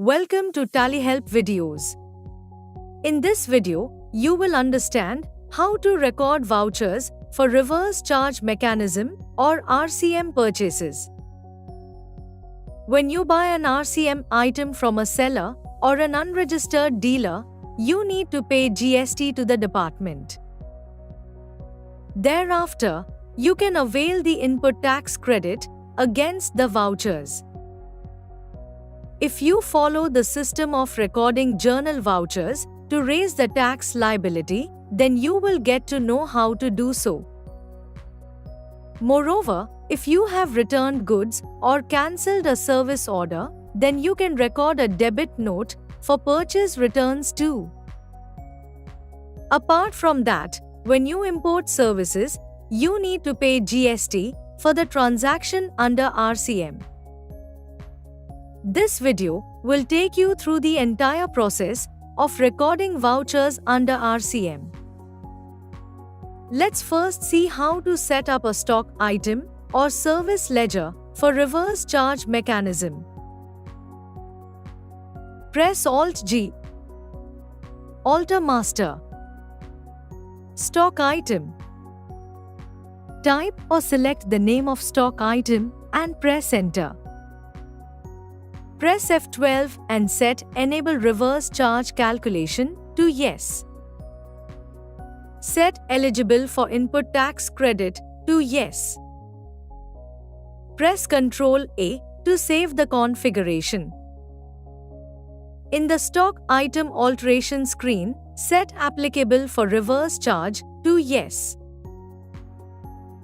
Welcome to TallyHelp videos. In this video, you will understand how to record vouchers for reverse charge mechanism or RCM purchases. When you buy an RCM item from a seller or an unregistered dealer, you need to pay GST to the department. Thereafter, you can avail the input tax credit against the vouchers. If you follow the system of recording journal vouchers to raise the tax liability, then you will get to know how to do so. Moreover, if you have returned goods or cancelled a service order, then you can record a debit note for purchase returns too. Apart from that, when you import services, you need to pay GST for the transaction under RCM. This video will take you through the entire process of recording vouchers under RCM. Let's first see how to set up a stock item or service ledger for reverse charge mechanism. Press Alt-G. Alter Master. Stock item. Type or select the name of stock item and press Enter. Press F12 and set Enable Reverse Charge Calculation to Yes. Set Eligible for Input Tax Credit to Yes. Press Ctrl A to save the configuration. In the stock item alteration screen, set Applicable for Reverse Charge to Yes.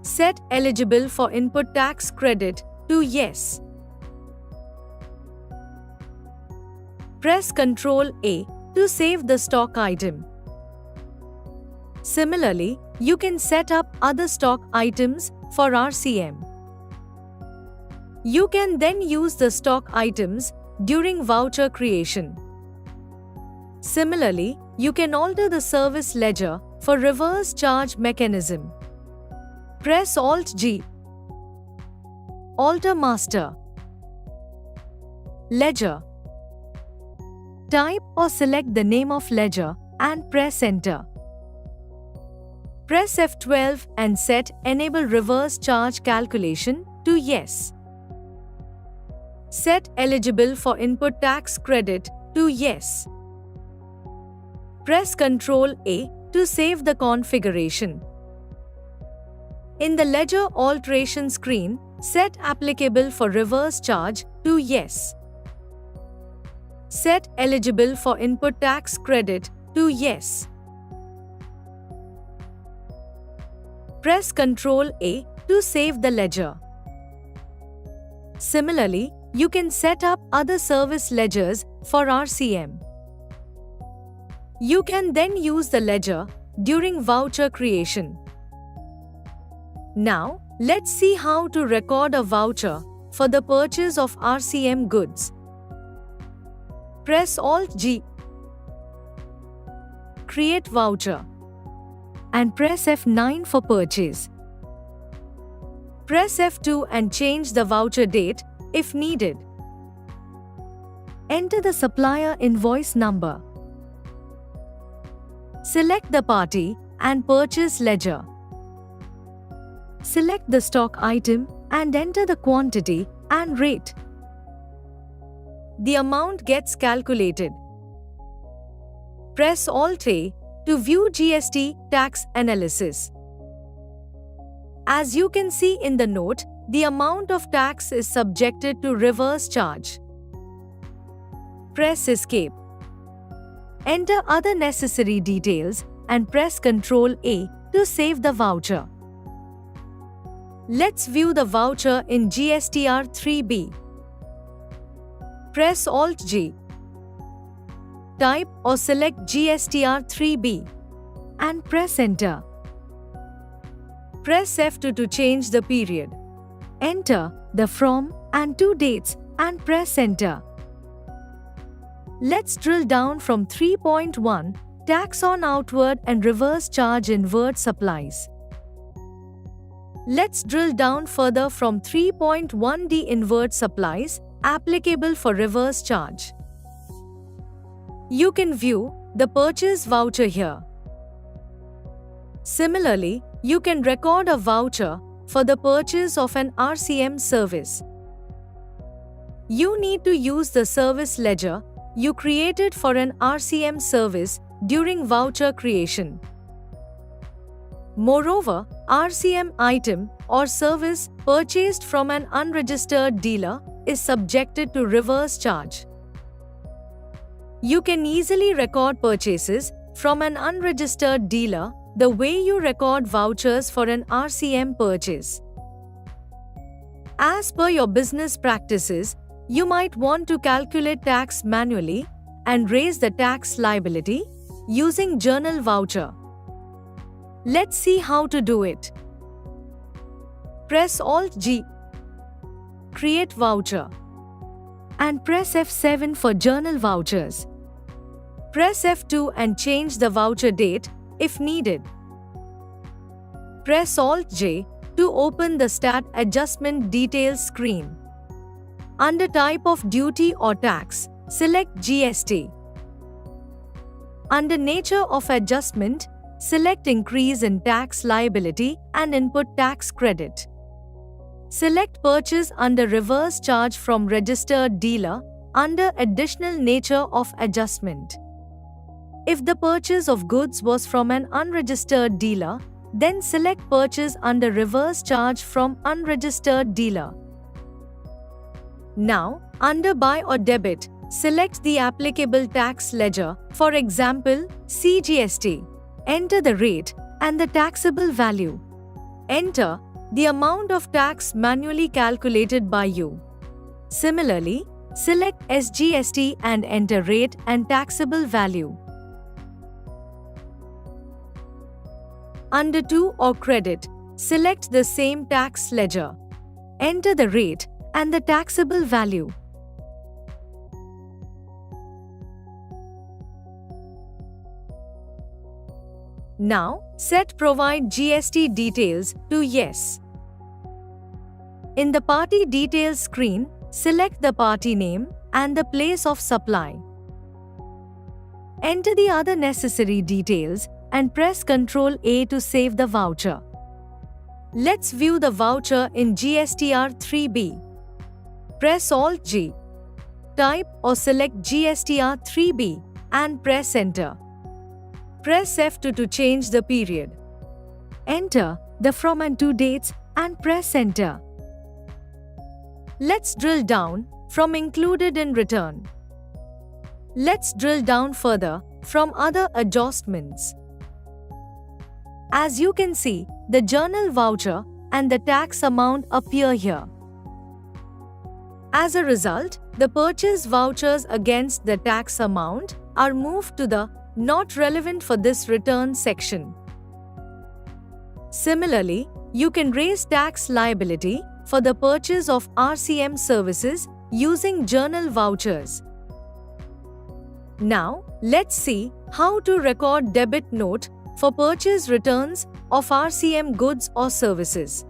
Set Eligible for Input Tax Credit to Yes. Press Ctrl A to save the stock item. Similarly, you can set up other stock items for RCM. You can then use the stock items during voucher creation. Similarly, you can alter the service ledger for reverse charge mechanism. Press Alt-G. Alter Master. Ledger. Type or select the name of ledger and press Enter. Press F12 and set Enable Reverse Charge Calculation to Yes. Set Eligible for Input Tax Credit to Yes. Press Ctrl A to save the configuration. In the ledger alteration screen, set Applicable for Reverse Charge to Yes. Set Eligible for Input Tax Credit to Yes. Press Ctrl A to save the ledger. Similarly, you can set up other service ledgers for RCM. You can then use the ledger during voucher creation. Now, let's see how to record a voucher for the purchase of RCM goods. Press Alt-G. Create voucher. And press F9 for purchase. Press F2 and change the voucher date if needed. Enter the supplier invoice number. Select the party and purchase ledger. Select the stock item and enter the quantity and rate. The amount gets calculated. Press Alt-A to view GST tax analysis. As you can see in the note, the amount of tax is subjected to reverse charge. Press Escape. Enter other necessary details and press Ctrl A to save the voucher. Let's view the voucher in GSTR 3B. Press Alt-G. Type or select GSTR 3B and press Enter. Press F2 to change the period. Enter the from and to dates and press Enter. Let's drill down from 3.1 Tax on Outward and Reverse Charge Inward Supplies. Let's drill down further from 3.1D Inward Supplies applicable for reverse charge. You can view the purchase voucher here. Similarly, you can record a voucher for the purchase of an RCM service. You need to use the service ledger you created for an RCM service during voucher creation. Moreover, RCM item or service purchased from an unregistered dealer is subjected to reverse charge. You can easily record purchases from an unregistered dealer the way you record vouchers for an RCM purchase. As per your business practices, you might want to calculate tax manually and raise the tax liability using journal voucher. Let's see how to do it. Press Alt-G, create voucher, and press F7 for journal vouchers. Press F2 and change the voucher date if needed. Press Alt-J to open the Stat Adjustment Details screen. Under Type of Duty or Tax, select GST. Under Nature of Adjustment, select Increase in Tax Liability and Input Tax Credit. Select Purchase under Reverse Charge from Registered Dealer under Additional Nature of Adjustment. If the purchase of goods was from an unregistered dealer, then select Purchase under Reverse Charge from Unregistered Dealer. Now, under Buy or Debit, select the applicable tax ledger, for example, CGST. Enter the rate and the taxable value. Enter the amount of tax manually calculated by you. Similarly, select SGST and enter rate and taxable value. Under To or Credit, select the same tax ledger. Enter the rate and the taxable value. Now, set Provide GST Details to Yes. In the Party Details screen, select the party name and the place of supply. Enter the other necessary details and press Ctrl-A to save the voucher. Let's view the voucher in GSTR 3B. Press Alt-G. Type or select GSTR 3B and press Enter. Press F2 to change the period. Enter the from and to dates and press Enter. Let's drill down from Included in Return. Let's drill down further from Other Adjustments. As you can see, the journal voucher and the tax amount appear here. As a result, the purchase vouchers against the tax amount are moved to the Not Relevant for this return section. Similarly, you can raise tax liability for the purchase of RCM services using journal vouchers. Now, let's see how to record debit note for purchase returns of RCM goods or services.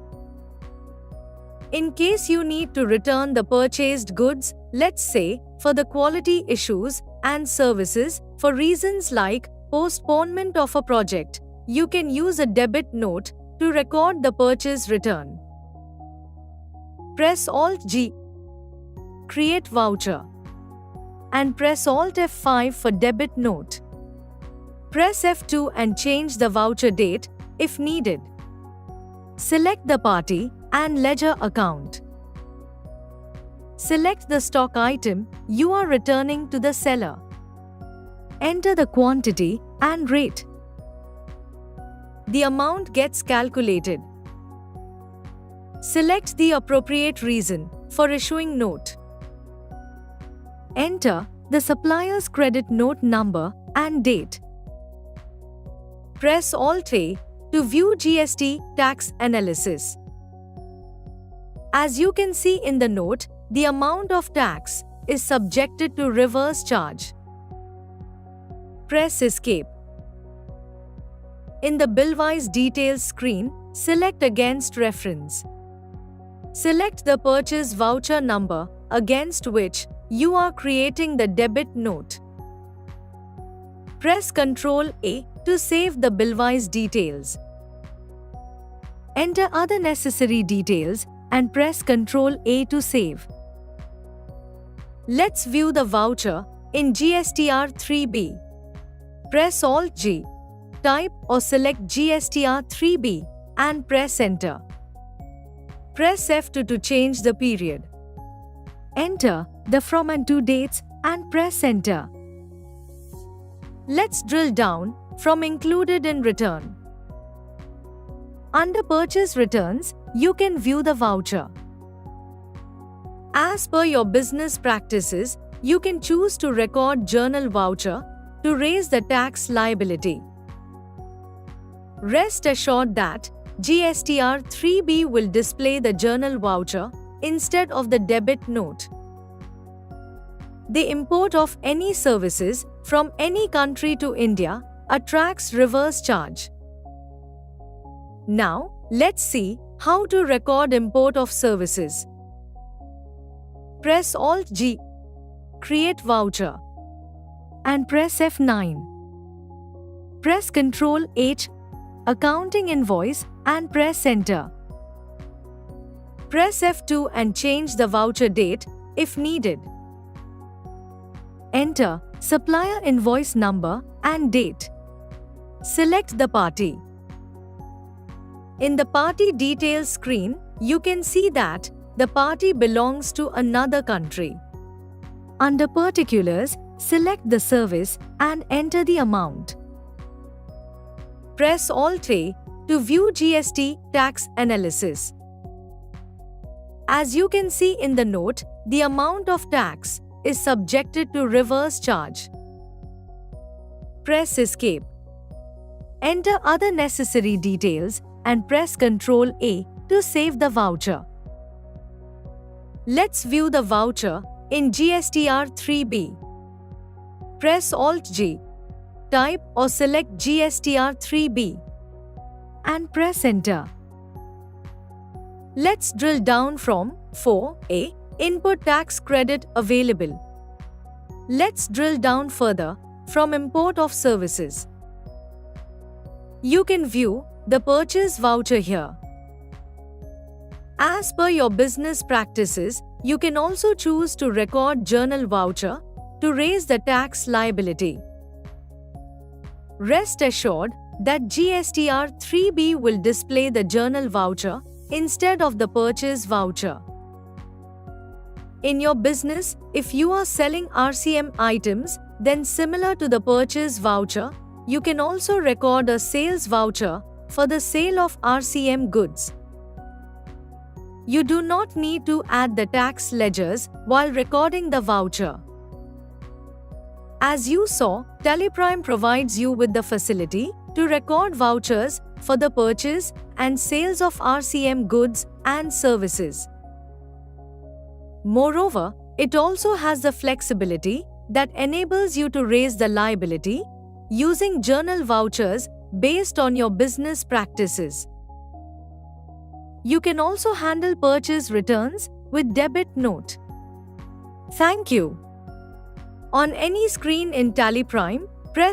In case you need to return the purchased goods, let's say, for the quality issues and services for reasons like postponement of a project, you can use a debit note to record the purchase return. Press Alt-G, create voucher, and press Alt F5 for debit note. Press F2 and change the voucher date if needed. Select the party and ledger account. Select the stock item you are returning to the seller. Enter the quantity and rate. The amount gets calculated. Select the appropriate reason for issuing note. Enter the supplier's credit note number and date. Press Alt-A to view GST tax analysis. As you can see in the note, the amount of tax is subjected to reverse charge. Press Escape. In the Billwise Details screen, select Against Reference. Select the purchase voucher number against which you are creating the debit note. Press Ctrl A to save the Billwise details. Enter other necessary details and press Ctrl A to save. Let's view the voucher in GSTR 3B. Press Alt G. Type or select GSTR 3B and press Enter. Press F2 to change the period. Enter the from and to dates and press Enter. Let's drill down from included in return. Under Purchase Returns, you can view the voucher. As per your business practices, you can choose to record journal voucher to raise the tax liability. Rest assured that GSTR 3B will display the journal voucher instead of the debit note. The import of any services from any country to India attracts reverse charge. Now, let's see how to record import of services. Press Alt G, create voucher, and press F9. Press Ctrl H, accounting invoice, and press Enter. Press F2 and change the voucher date if needed. Enter supplier invoice number and date. Select the party. In the party details screen, you can see that the party belongs to another country. Under Particulars, select the service and enter the amount. Press Alt A to view GST tax analysis. As you can see in the note, the amount of tax is subjected to reverse charge. Press Escape. Enter other necessary details and press Ctrl A to save the voucher. Let's view the voucher in GSTR 3B. Press Alt G, type or select GSTR 3B, and press Enter. Let's drill down from 4A, Input Tax Credit Available. Let's drill down further from Import of Services. You can view the purchase voucher here. As per your business practices, you can also choose to record journal voucher to raise the tax liability. Rest assured that GSTR 3B will display the journal voucher instead of the purchase voucher. In your business, if you are selling RCM items, then similar to the purchase voucher, you can also record a sales voucher for the sale of RCM goods. You do not need to add the tax ledgers while recording the voucher. As you saw, Teleprime provides you with the facility to record vouchers for the purchase and sales of RCM goods and services. Moreover, it also has the flexibility that enables you to raise the liability using journal vouchers based on your business practices. You can also handle purchase returns with debit note. Thank you. On any screen in Teleprime,